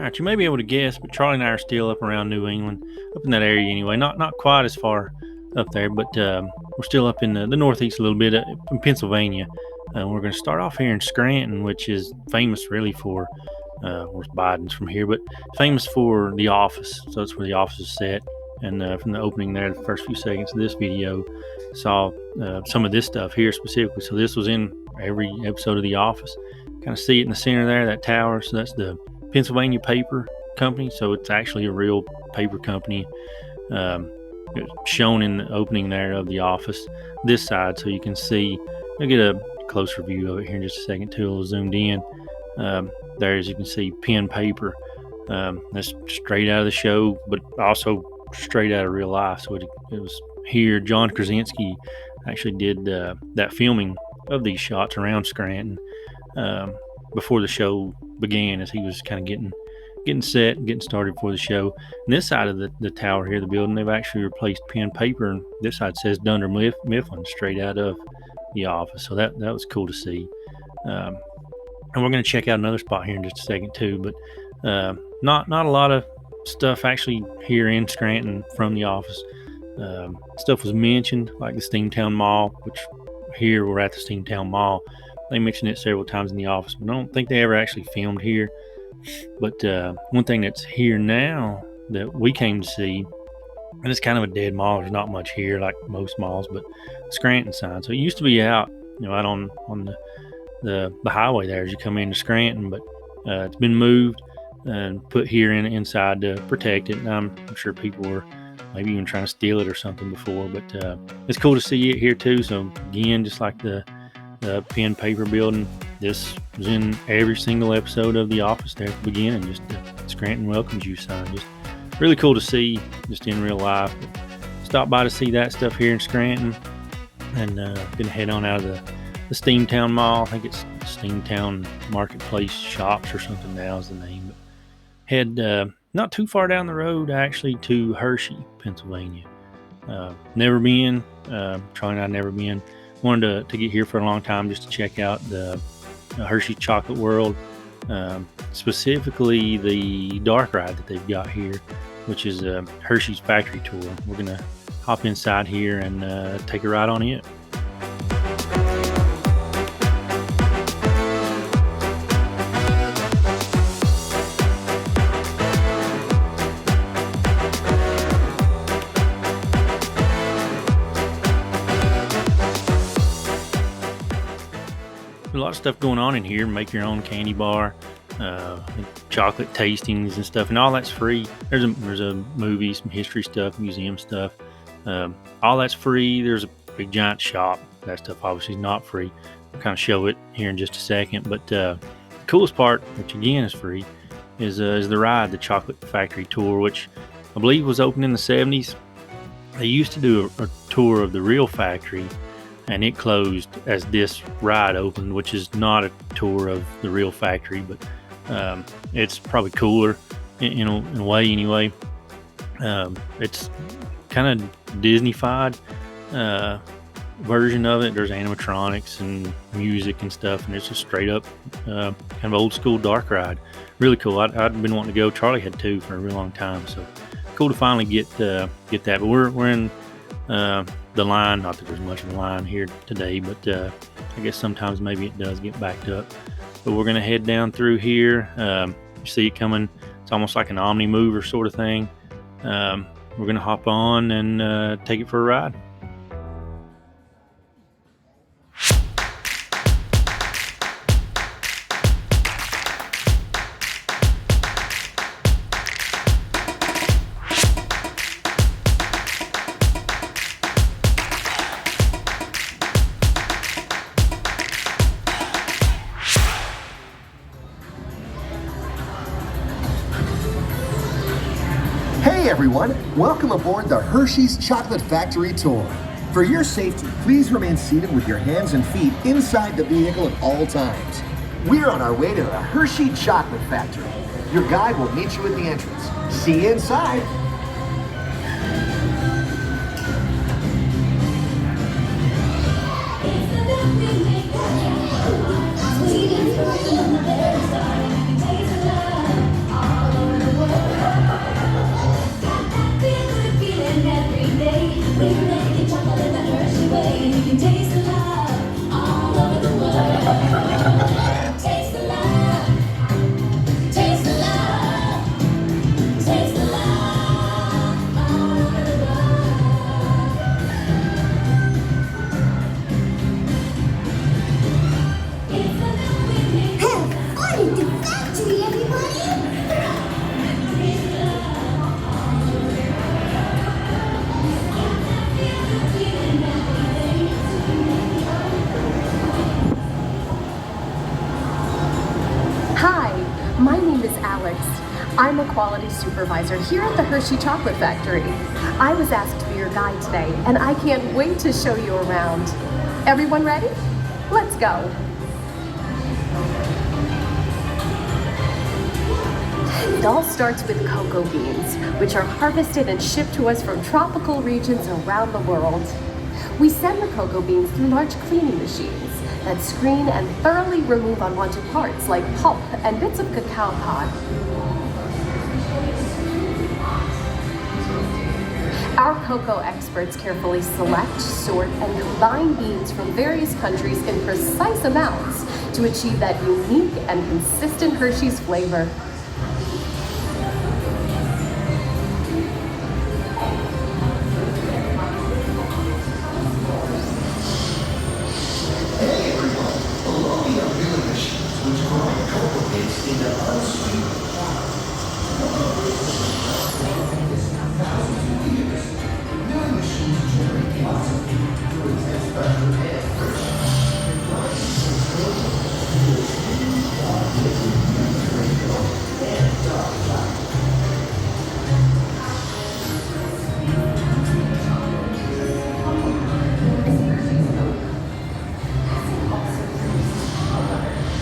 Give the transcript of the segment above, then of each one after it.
right, you may be able to guess, but Charlie and I are still up around New England, up in that area anyway. Not quite as far up there, but we're still up in the northeast a little bit in Pennsylvania. We're going to start off here in Scranton, which is famous really for, where's Biden's from here, but famous for The Office. So that's where The Office is set. And from the opening there, the first few seconds of this video, saw some of this stuff here specifically. So this was in every episode of The Office. Kind of see it in the center there, that tower. So that's the Pennsylvania Paper Company. So it's actually a real paper company. It's shown in the opening there of The Office, this side, so you can see. I'll get a closer view of it here in just a second too. A little zoomed in. There, as you can see, pen paper. That's straight out of the show, but also straight out of real life. So it was here. John Krasinski actually did that filming of these shots around Scranton before the show began, as he was kind of getting set and getting started for the show. And this side of the tower here, the building, they've actually replaced pen paper, and this side says Dunder Mifflin, straight out of The Office. So that was cool to see. And we're going to check out another spot here in just a second too, but not a lot of stuff actually here in Scranton from The Office. Stuff was mentioned, like the Steamtown Mall, which here we're at the Steamtown Mall. They mentioned it several times in The Office, but I don't think they ever actually filmed here. But one thing that's here now that we came to see, and it's kind of a dead mall. There's not much here like most malls, but Scranton sign. So it used to be out, out on the highway there as you come into Scranton, but it's been moved and put here inside to protect it. And I'm sure people were maybe even trying to steal it or something before, but it's cool to see it here too. So again, just like the pen paper building, this was in every single episode of The Office there at the beginning. Just the Scranton welcomes you sign. Just really cool to see just in real life. But stop by to see that stuff here in Scranton, and gonna head on out of the Steamtown Mall. I think it's Steamtown Marketplace Shops or something now is the name. But head not too far down the road actually to Hershey, Pennsylvania. Never been. Charlie and I never been. Wanted to get here for a long time just to check out the Hershey Chocolate World, specifically the dark ride that they've got here, which is Hershey's factory tour. We're going to hop inside here and take a ride on it. A lot of stuff going on in here. Make your own candy bar, chocolate tastings and stuff, and all that's free. There's a movie, some history stuff, museum stuff. All that's free. There's a big giant shop. That stuff obviously is not free. I'll kind of show it here in just a second. But the coolest part, which again is free, is the ride, the Chocolate Factory Tour, which I believe was opened in the 70s. They used to do a tour of the real factory, and it closed as this ride opened, which is not a tour of the real factory, but it's probably cooler in a way anyway. It's kind of Disney-fied version of it. There's animatronics and music and stuff, and it's just straight up kind of old school dark ride. Really cool. I'd been wanting to go. Charlie had too for a real long time, so cool to finally get that. But we're in the line. Not that there's much of a line here today, but I guess sometimes maybe it does get backed up. But we're gonna head down through here. You see it coming. It's almost like an Omni mover sort of thing. We're gonna hop on and take it for a ride. Hey everyone, welcome aboard the Hershey's Chocolate Factory Tour. For your safety, please remain seated with your hands and feet inside the vehicle at all times. We're on our way to the Hershey Chocolate Factory. Your guide will meet you at the entrance. See you inside. Sweet and I'm a quality supervisor here at the Hershey Chocolate Factory. I was asked to be your guide today, and I can't wait to show you around. Everyone ready? Let's go. It all starts with cocoa beans, which are harvested and shipped to us from tropical regions around the world. We send the cocoa beans through large cleaning machines that screen and thoroughly remove unwanted parts like pulp and bits of cacao pod. Our cocoa experts carefully select, sort, and combine beans from various countries in precise amounts to achieve that unique and consistent Hershey's flavor.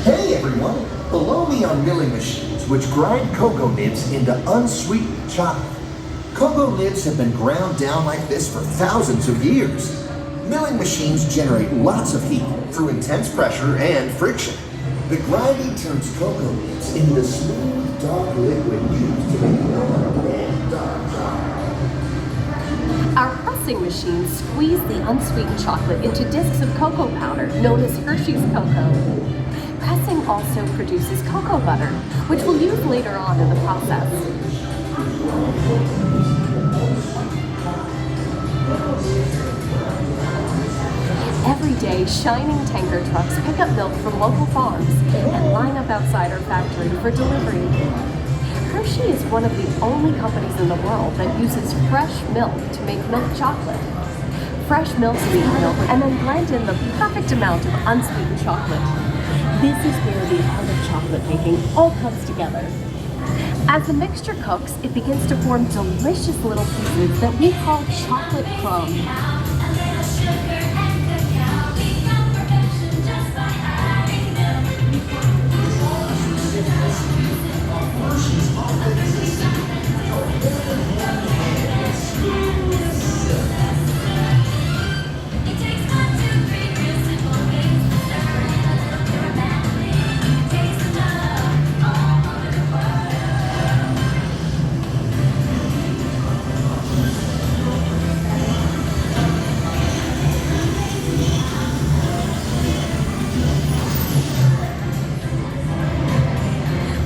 Hey everyone! Below me are milling machines which grind cocoa nibs into unsweetened chocolate. Cocoa nibs have been ground down like this for thousands of years. Milling machines generate lots of heat through intense pressure and friction. The grinding turns cocoa nibs into the smooth, dark liquid used to make warm and dark chocolate. Our pressing machines squeeze the unsweetened chocolate into discs of cocoa powder known as Hershey's cocoa. Pressing also produces cocoa butter, which we'll use later on in the process. Every day, shining tanker trucks pick up milk from local farms and line up outside our factory for delivery. Hershey is one of the only companies in the world that uses fresh milk to make milk chocolate. Fresh milk, sweetened milk, and then blend in the perfect amount of unsweetened chocolate. This is where the art of chocolate making all comes together. As the mixture cooks, it begins to form delicious little pieces that we call chocolate crumbs.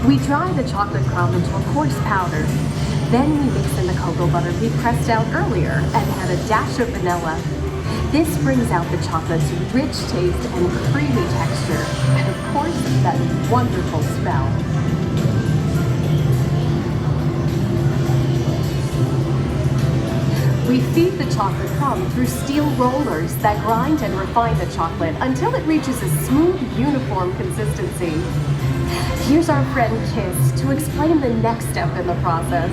We dry the chocolate crumb into a coarse powder. Then we mix in the cocoa butter we pressed out earlier and add a dash of vanilla. This brings out the chocolate's rich taste and creamy texture, and of course, that wonderful smell. We feed the chocolate crumb through steel rollers that grind and refine the chocolate until it reaches a smooth, uniform consistency. Here's our friend Kiss to explain the next step in the process.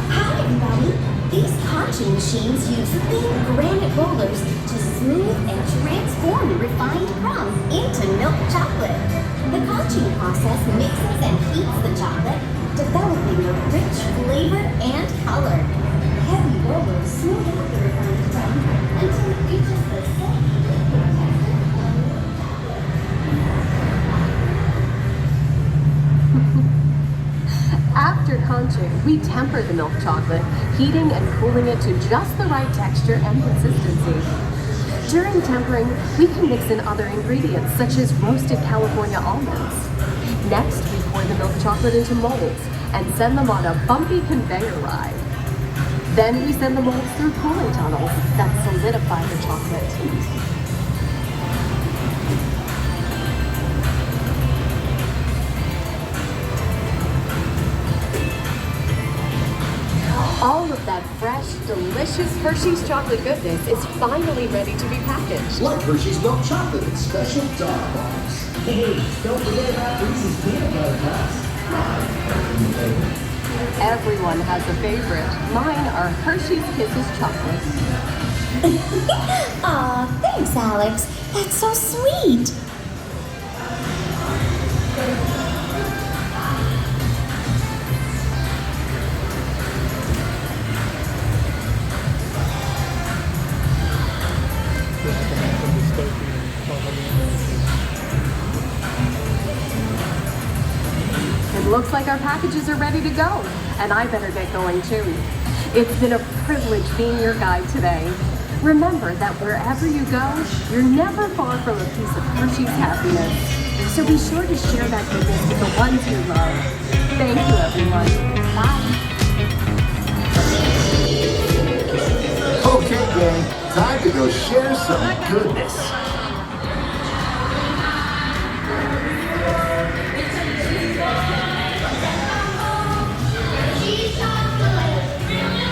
Hi everybody! These conching machines use thin granite rollers to smooth and transform refined crumbs into milk chocolate. The conching process mixes and heats the chocolate, developing a rich flavor and color. Heavy rollers smooth out the refined crumb until it reaches the same liquid texture. After conching, we temper the milk chocolate, heating and cooling it to just the right texture and consistency. During tempering, we can mix in other ingredients such as roasted California almonds. Next, we pour the milk chocolate into molds and send them on a bumpy conveyor ride. Then we send the molds through cooling tunnels that solidify the chocolate. All of that fresh, delicious Hershey's chocolate goodness is finally ready to be packaged. Like Hershey's milk chocolate in special dog bars. Hey, don't forget about Reese's peanut butter cups. Everyone has a favorite. Mine are Hershey's Kisses chocolate. Aw, thanks, Alex. That's so sweet. It looks like our packages are ready to go, and I better get going too. It's been a privilege being your guide today. Remember that wherever you go, you're never far from a piece of Hershey's happiness. So be sure to share that goodness with the ones you love. Thank you, everyone. Bye. Okay, gang, time to go share some goodness.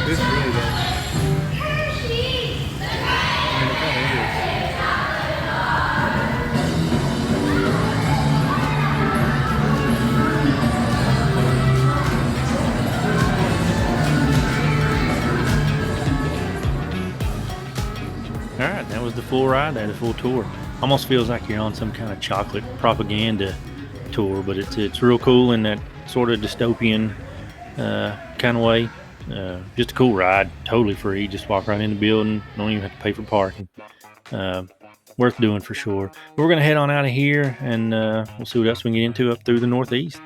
This really does. I mean, it kind of is. All right, that was the full ride there, the full tour. Almost feels like you're on some kind of chocolate propaganda tour, but it's real cool in that sort of dystopian kind of way. Just a cool ride, totally free. Just walk right in the building, don't even have to pay for parking. Worth doing for sure. But we're gonna head on out of here, and we'll see what else we can get into up through the Northeast.